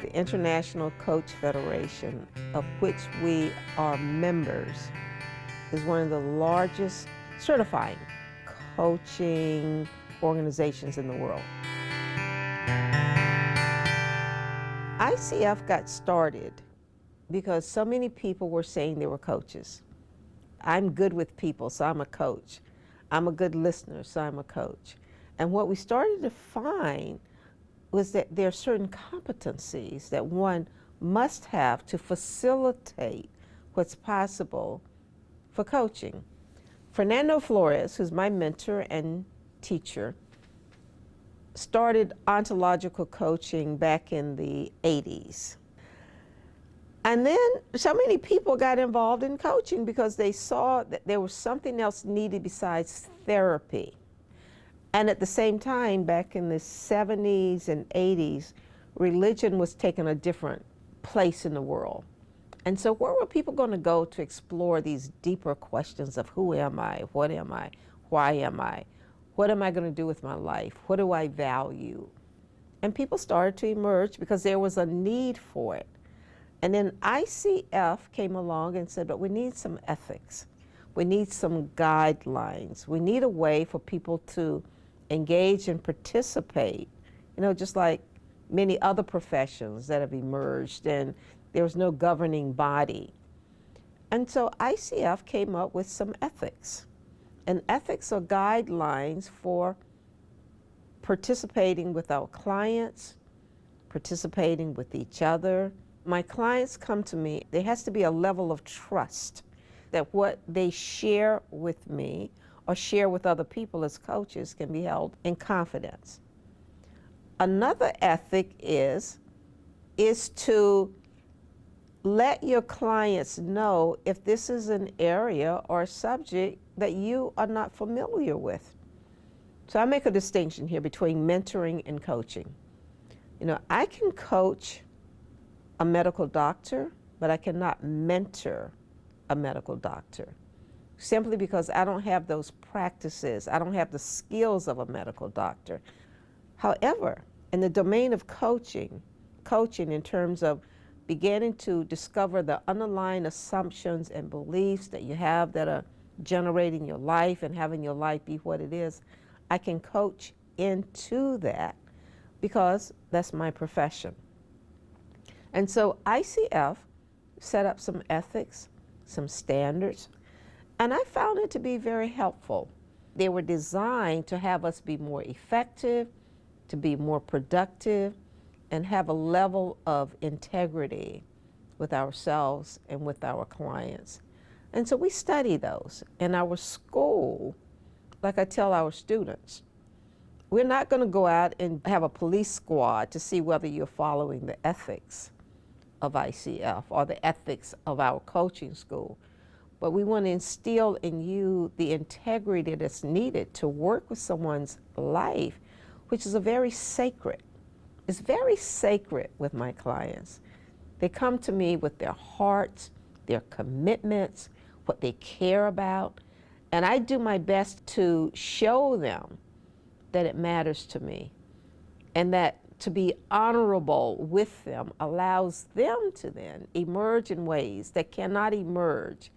the International Coach Federation, of which we are members, is one of the largest certifying coaching organizations in the world. ICF got started because so many people were saying they were coaches. I'm good with people, so I'm a coach. I'm a good listener, so I'm a coach. And what we started to find was that there are certain competencies that one must have to facilitate what's possible for coaching. Fernando Flores, who's my mentor and teacher, started ontological coaching back in the 80s. And then so many people got involved in coaching because they saw that there was something else needed besides therapy. And at the same time, back in the 70s and 80s, religion was taking a different place in the world. And so where were people going to go to explore these deeper questions of who am I, what am I, why am I, what am I going to do with my life, what do I value? And people started to emerge because there was a need for it. And then ICF came along and said, but we need some ethics. We need some guidelines. We need a way for people to engage and participate, just like many other professions that have emerged, and there was no governing body. And so ICF came up with some ethics. And ethics are guidelines for participating with our clients, participating with each other. My clients come to me, there has to be a level of trust that what they share with me or share with other people as coaches can be held in confidence. Another ethic is to let your clients know if this is an area or a subject that you are not familiar with. So I make a distinction here between mentoring and coaching. I can coach a medical doctor, but I cannot mentor a medical doctor, simply because I don't have those practices. I don't have the skills of a medical doctor. However, in the domain of coaching in terms of beginning to discover the underlying assumptions and beliefs that you have that are generating your life and having your life be what it is, I can coach into that because that's my profession. And so ICF set up some ethics, some standards, and I found it to be very helpful. They were designed to have us be more effective, to be more productive, and have a level of integrity with ourselves and with our clients. And so we study those. In our school, like I tell our students, we're not going to go out and have a police squad to see whether you're following the ethics of ICF or the ethics of our coaching school. But we want to instill in you the integrity that's needed to work with someone's life, which is it's very sacred with my clients. They come to me with their hearts, their commitments, what they care about, and I do my best to show them that it matters to me, and that to be honorable with them allows them to then emerge in ways that cannot emerge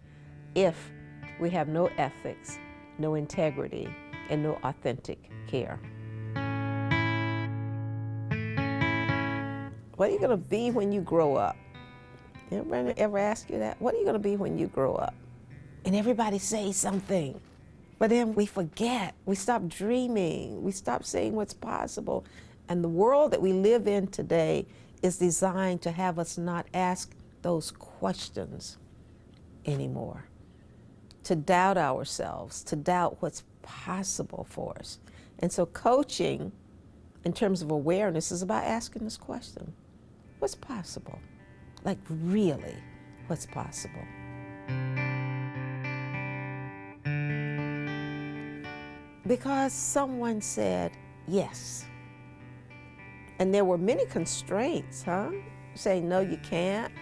if we have no ethics, no integrity, and no authentic care. What are you going to be when you grow up? Anybody ever ask you that? What are you going to be when you grow up? And everybody says something, but then we forget. We stop dreaming. We stop saying what's possible. And the world that we live in today is designed to have us not ask those questions anymore, to doubt ourselves, to doubt what's possible for us. And so coaching, in terms of awareness, is about asking this question: what's possible? Like, really, what's possible? Because someone said yes. And there were many constraints, saying, no, you can't.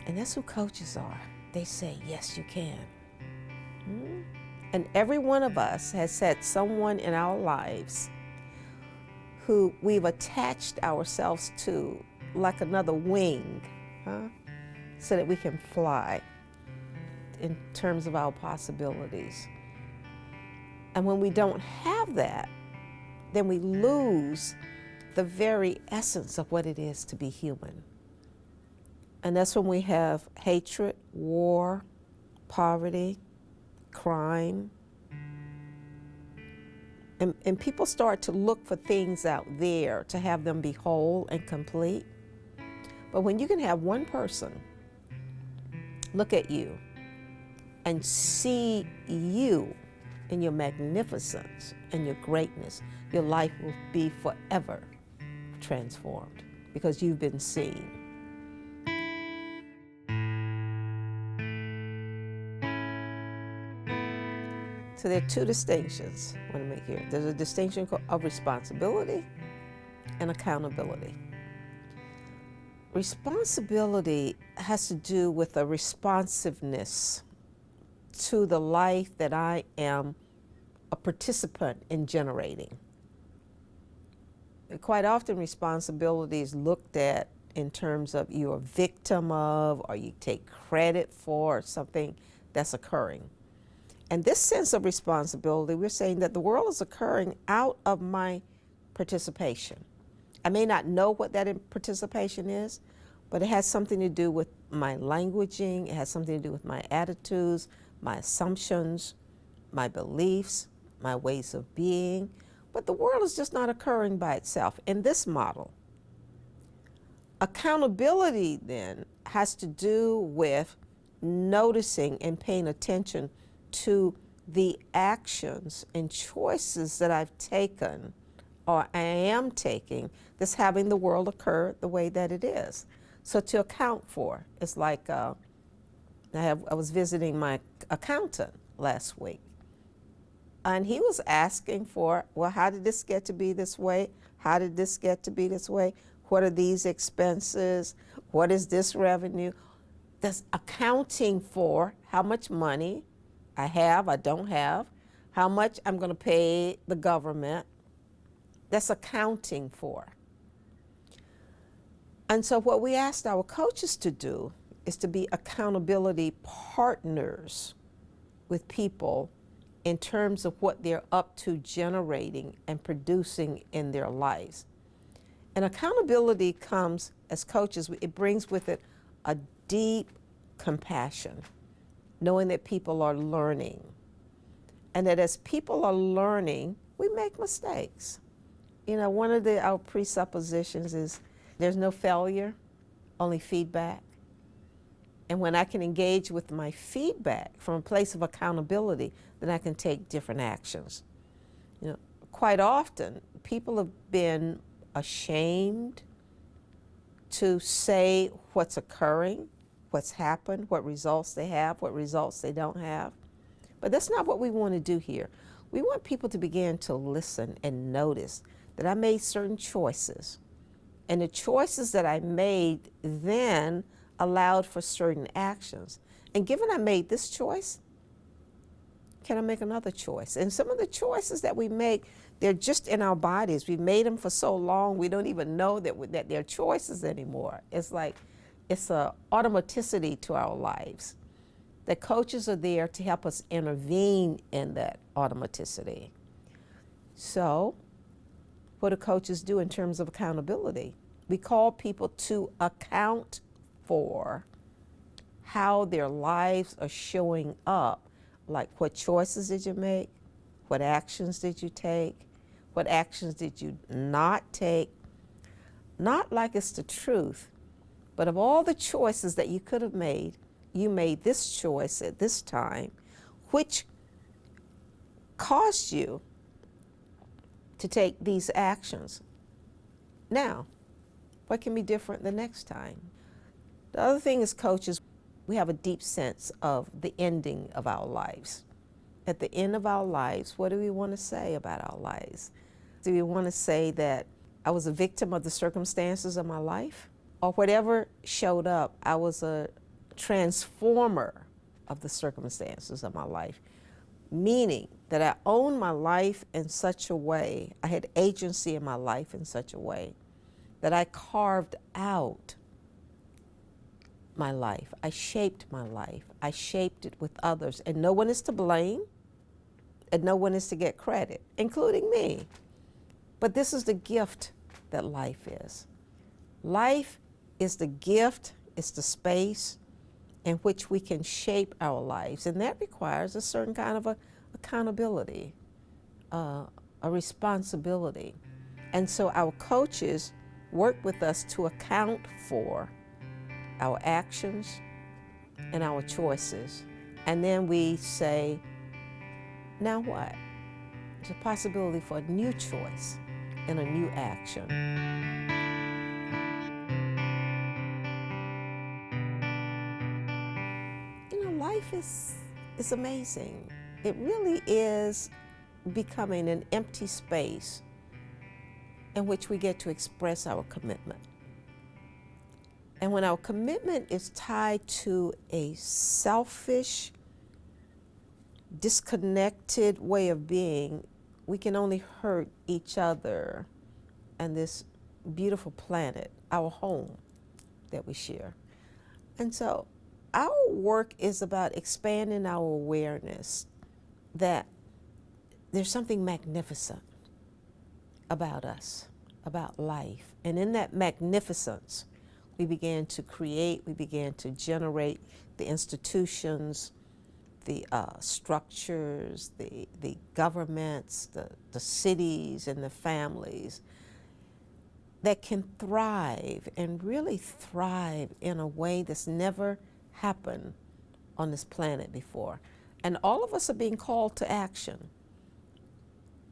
And that's who coaches are. They say, yes, you can. And every one of us has had someone in our lives who we've attached ourselves to like another wing, so that we can fly in terms of our possibilities. And when we don't have that, then we lose the very essence of what it is to be human. And that's when we have hatred, war, poverty, crime. And people start to look for things out there to have them be whole and complete. But when you can have one person look at you and see you in your magnificence and your greatness, your life will be forever transformed because you've been seen. So there are two distinctions I want to make here. There's a distinction of responsibility and accountability. Responsibility has to do with a responsiveness to the life that I am a participant in generating. Quite often responsibility is looked at in terms of you're a victim of, or you take credit for something that's occurring. And this sense of responsibility, we're saying that the world is occurring out of my participation. I may not know what that participation is, but it has something to do with my languaging, it has something to do with my attitudes, my assumptions, my beliefs, my ways of being. But the world is just not occurring by itself in this model. Accountability then has to do with noticing and paying attention to the actions and choices that I've taken or I am taking that's having the world occur the way that it is. So to account for, it's like I was visiting my accountant last week, and he was asking for, well, how did this get to be this way? How did this get to be this way? What are these expenses? What is this revenue? That's accounting for how much money I have, I don't have, how much I'm going to pay the government. That's accounting for. And so what we asked our coaches to do is to be accountability partners with people in terms of what they're up to generating and producing in their lives. And accountability comes as coaches, it brings with it a deep compassion, knowing that people are learning. And that as people are learning, we make mistakes. You know, one of our presuppositions is there's no failure, only feedback. And when I can engage with my feedback from a place of accountability, then I can take different actions. You know, quite often, people have been ashamed to say what's occurring, what's happened, what results they have, what results they don't have. But that's not what we want to do here. We want people to begin to listen and notice that I made certain choices. And the choices that I made then allowed for certain actions. And given I made this choice, can I make another choice? And some of the choices that we make, they're just in our bodies. We've made them for so long, we don't even know that they're choices anymore. It's like, it's an automaticity to our lives. The coaches are there to help us intervene in that automaticity. So, what do coaches do in terms of accountability? We call people to account for how their lives are showing up, like what choices did you make, what actions did you take, what actions did you not take, not like it's the truth, but of all the choices that you could have made, you made this choice at this time, which caused you to take these actions. Now, what can be different the next time? The other thing is, coaches, we have a deep sense of the ending of our lives. At the end of our lives, what do we want to say about our lives? Do we want to say that I was a victim of the circumstances of my life? Or whatever showed up, I was a transformer of the circumstances of my life, meaning that I owned my life in such a way, I had agency in my life in such a way that I carved out my life. I shaped my life. I shaped it with others. And no one is to blame, and no one is to get credit, including me. But this is the gift that life is. Life is the gift, it's the space in which we can shape our lives. And that requires a certain kind of accountability, a responsibility. And so our coaches work with us to account for our actions and our choices. And then we say, now what? There's a possibility for a new choice and a new action. You know, life is amazing. It really is becoming an empty space in which we get to express our commitment. And when our commitment is tied to a selfish, disconnected way of being, we can only hurt each other and this beautiful planet, our home that we share. And so our work is about expanding our awareness that there's something magnificent about us, about life. And in that magnificence, we began to create, we began to generate the institutions, the structures, the governments, the cities and the families that can thrive and really thrive in a way that's never happened on this planet before. And all of us are being called to action.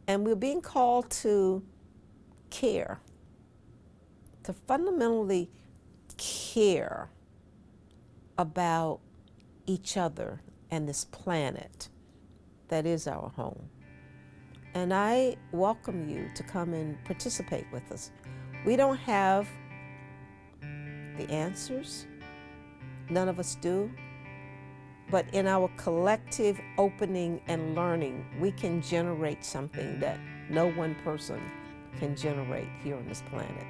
And we're being called to care, to fundamentally care about each other and this planet that is our home. And I welcome you to come and participate with us. We don't have the answers, none of us do, but in our collective opening and learning, we can generate something that no one person can generate here on this planet.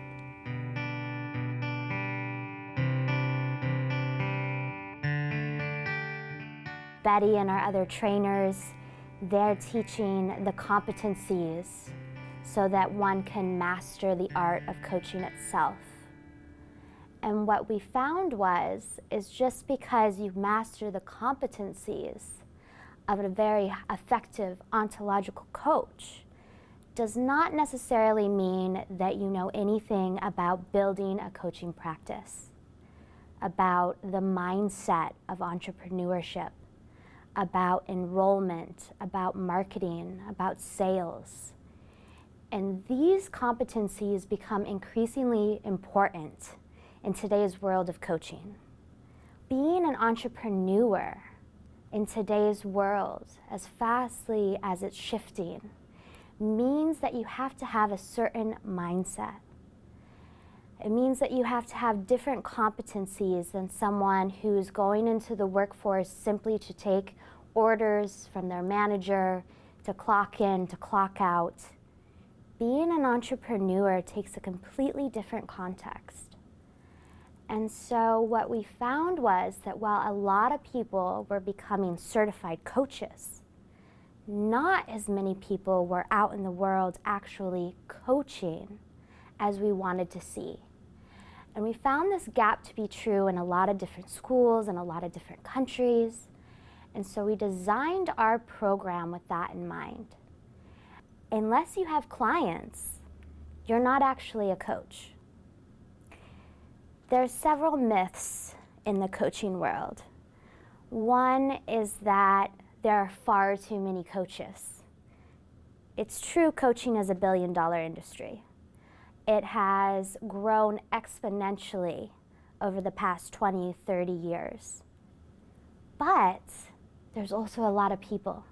Betty and our other trainers, they're teaching the competencies so that one can master the art of coaching itself. And what we found is just because you master the competencies of a very effective ontological coach does not necessarily mean that you know anything about building a coaching practice, about the mindset of entrepreneurship, about enrollment, about marketing, about sales. And these competencies become increasingly important in today's world of coaching. Being an entrepreneur in today's world, as fastly as it's shifting, means that you have to have a certain mindset. It means that you have to have different competencies than someone who's going into the workforce simply to take orders from their manager, to clock in, to clock out. Being an entrepreneur takes a completely different context. And so what we found was that while a lot of people were becoming certified coaches, not as many people were out in the world actually coaching as we wanted to see. And we found this gap to be true in a lot of different schools and a lot of different countries. And so we designed our program with that in mind. Unless you have clients, you're not actually a coach. There are several myths in the coaching world. One is that there are far too many coaches. It's true, coaching is a billion-dollar industry. It has grown exponentially over the past 20, 30 years. But there's also a lot of people.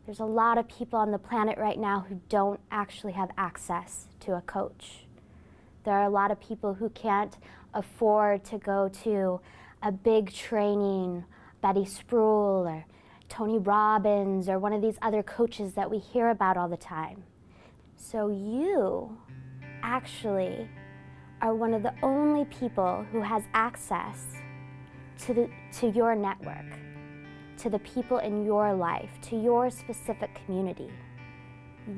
There's a lot of people on the planet right now who don't actually have access to a coach. There are a lot of people who can't afford to go to a big training, Betty Spruill or Tony Robbins or one of these other coaches that we hear about all the time. So you actually are one of the only people who has access to your network, to the people in your life, to your specific community.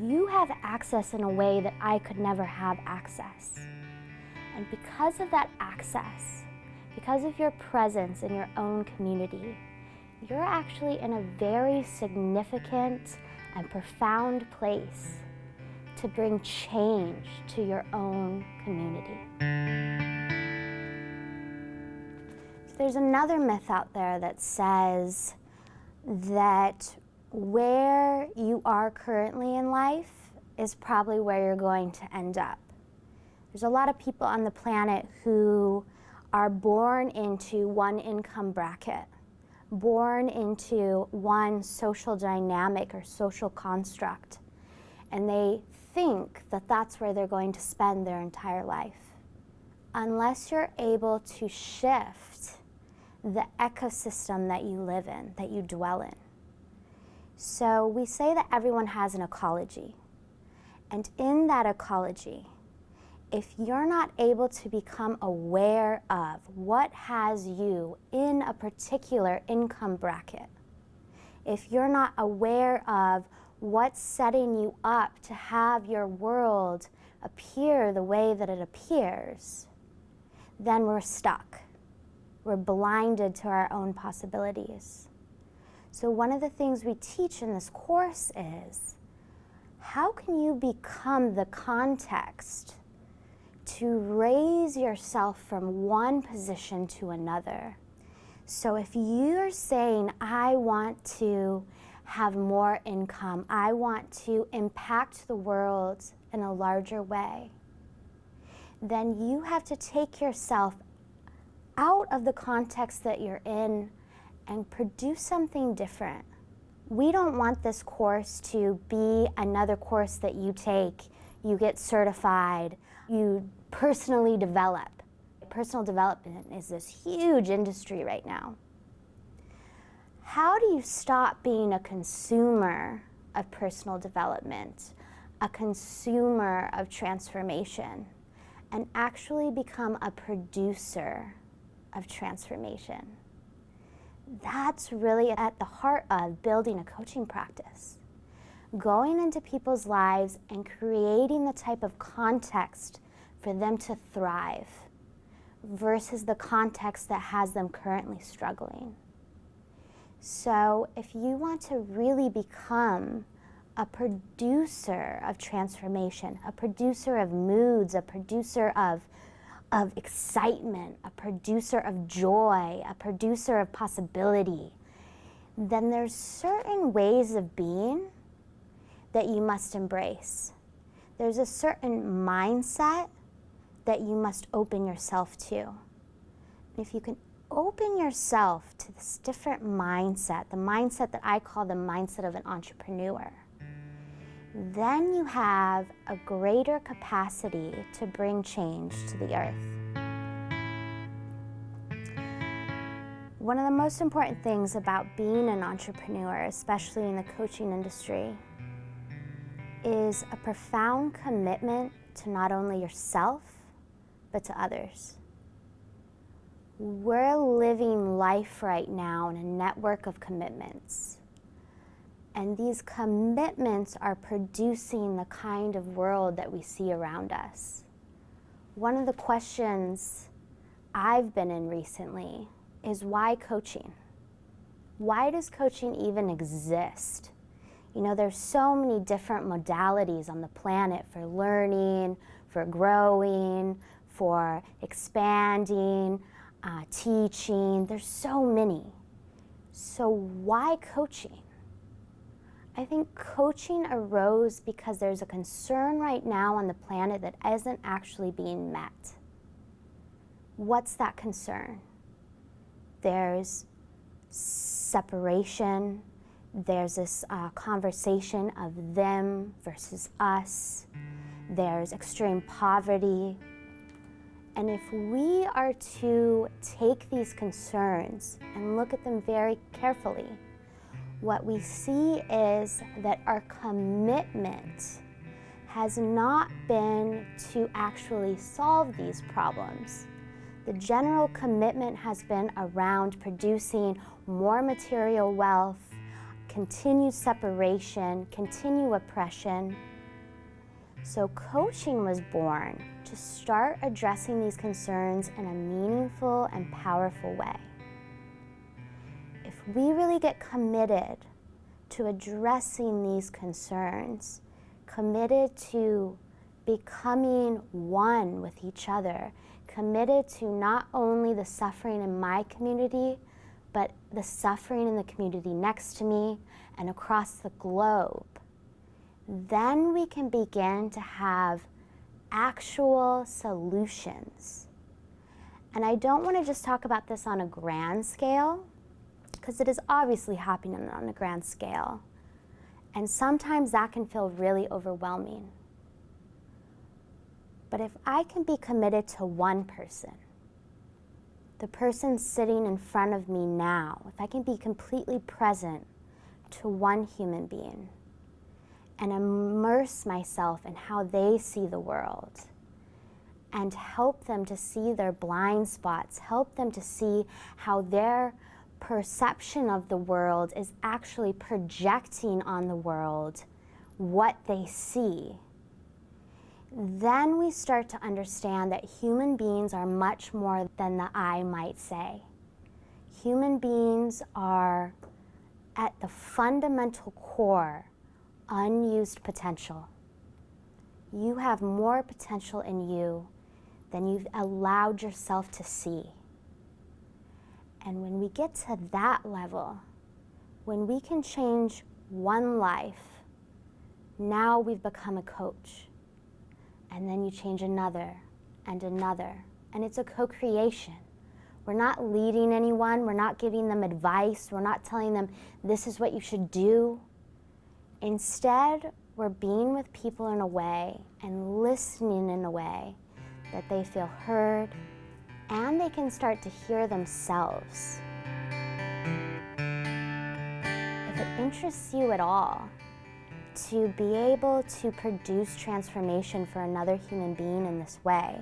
You have access in a way that I could never have access. And because of that access, because of your presence in your own community, you're actually in a very significant and profound place to bring change to your own community. There's another myth out there that says that where you are currently in life is probably where you're going to end up. There's a lot of people on the planet who are born into one income bracket, born into one social dynamic or social construct, and they think that that's where they're going to spend their entire life. Unless you're able to shift the ecosystem that you live in, that you dwell in. So we say that everyone has an ecology. And in that ecology, if you're not able to become aware of what has you in a particular income bracket, if you're not aware of what's setting you up to have your world appear the way that it appears, then we're stuck. We're blinded to our own possibilities. So one of the things we teach in this course is, how can you become the context to raise yourself from one position to another? So if you're saying, I want to have more income, I want to impact the world in a larger way, then you have to take yourself out of the context that you're in and produce something different. We don't want this course to be another course that you take, you get certified, you personally develop. Personal development is this huge industry right now. How do you stop being a consumer of personal development, a consumer of transformation, and actually become a producer of transformation? That's really at the heart of building a coaching practice. Going into people's lives and creating the type of context for them to thrive versus the context that has them currently struggling. So if you want to really become a producer of transformation, a producer of moods, a producer of excitement, a producer of joy, a producer of possibility, then there's certain ways of being that you must embrace. There's a certain mindset that you must open yourself to. If you can open yourself to this different mindset, the mindset that I call the mindset of an entrepreneur, then you have a greater capacity to bring change to the earth. One of the most important things about being an entrepreneur, especially in the coaching industry, is a profound commitment to not only yourself, but to others. We're living life right now in a network of commitments. And these commitments are producing the kind of world that we see around us. One of the questions I've been in recently is, why coaching? Why does coaching even exist? You know, there's so many different modalities on the planet for learning, for growing, for expanding, teaching. There's so many. So why coaching? I think coaching arose because there's a concern right now on the planet that isn't actually being met. What's that concern? There's separation. There's this conversation of them versus us. There's extreme poverty. And if we are to take these concerns and look at them very carefully, what we see is that our commitment has not been to actually solve these problems. The general commitment has been around producing more material wealth, continued separation, continued oppression. So coaching was born to start addressing these concerns in a meaningful and powerful way. If we really get committed to addressing these concerns, committed to becoming one with each other, committed to not only the suffering in my community, but the suffering in the community next to me and across the globe, then we can begin to have actual solutions. And I don't want to just talk about this on a grand scale, because it is obviously happening on a grand scale. And sometimes that can feel really overwhelming. But if I can be committed to one person, the person sitting in front of me now, if I can be completely present to one human being and immerse myself in how they see the world and help them to see their blind spots, help them to see how their perception of the world is actually projecting on the world what they see, then we start to understand that human beings are much more than the eye might say. Human beings are, at the fundamental core, unused potential. You have more potential in you than you've allowed yourself to see. And when we get to that level, when we can change one life, now we've become a coach. And then you change another and another. And it's a co-creation. We're not leading anyone. We're not giving them advice. We're not telling them this is what you should do. Instead, we're being with people in a way and listening in a way that they feel heard and they can start to hear themselves. If it interests you at all to be able to produce transformation for another human being in this way,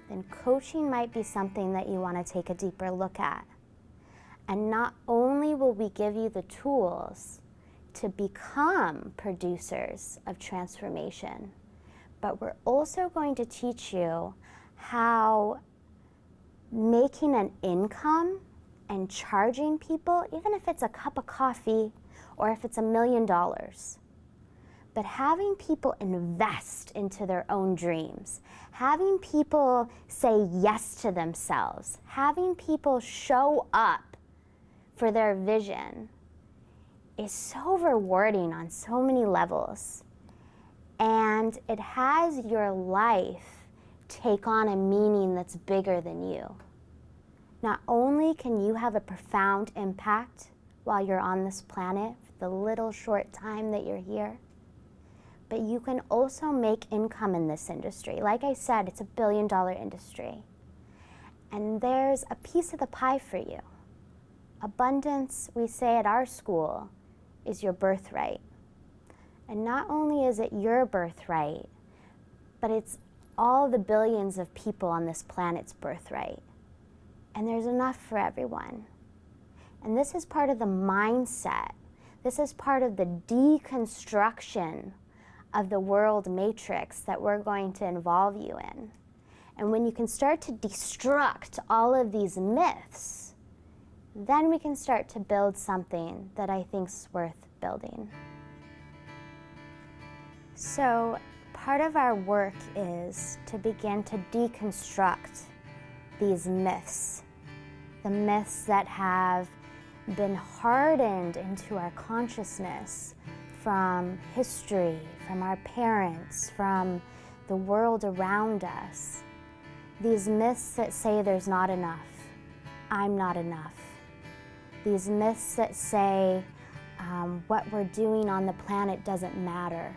then coaching might be something that you want to take a deeper look at. And not only will we give you the tools to become producers of transformation, but we're also going to teach you how making an income and charging people, even if it's a cup of coffee or if it's $1 million, but having people invest into their own dreams, having people say yes to themselves, having people show up for their vision is so rewarding on so many levels. And it has your life take on a meaning that's bigger than you. Not only can you have a profound impact while you're on this planet, the little short time that you're here, but you can also make income in this industry. Like I said, it's $1 billion industry. And there's a piece of the pie for you. Abundance, we say at our school, is your birthright. And not only is it your birthright, but it's all the billions of people on this planet's birthright. And there's enough for everyone. And this is part of the mindset. This is part of the deconstruction of the world matrix that we're going to involve you in. And when you can start to destruct all of these myths, then we can start to build something that I think is worth building. So part of our work is to begin to deconstruct these myths, the myths that have been hardened into our consciousness from history, from our parents, from the world around us. These myths that say there's not enough, I'm not enough. These myths that say what we're doing on the planet doesn't matter.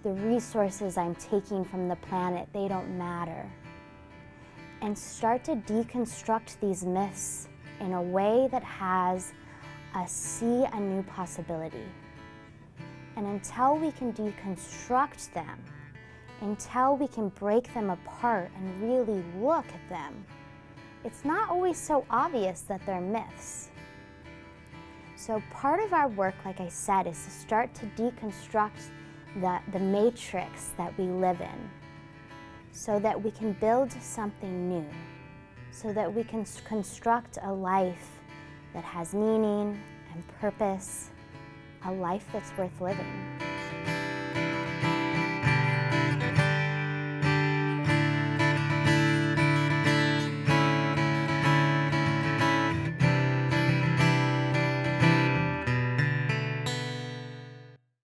The resources I'm taking from the planet, they don't matter. And start to deconstruct these myths in a way that has see a new possibility. And until we can deconstruct them, until we can break them apart and really look at them, it's not always so obvious that they're myths. So part of our work, like I said, is to start to deconstruct the matrix that we live in so that we can build something new, so that we can construct a life that has meaning and purpose, a life that's worth living.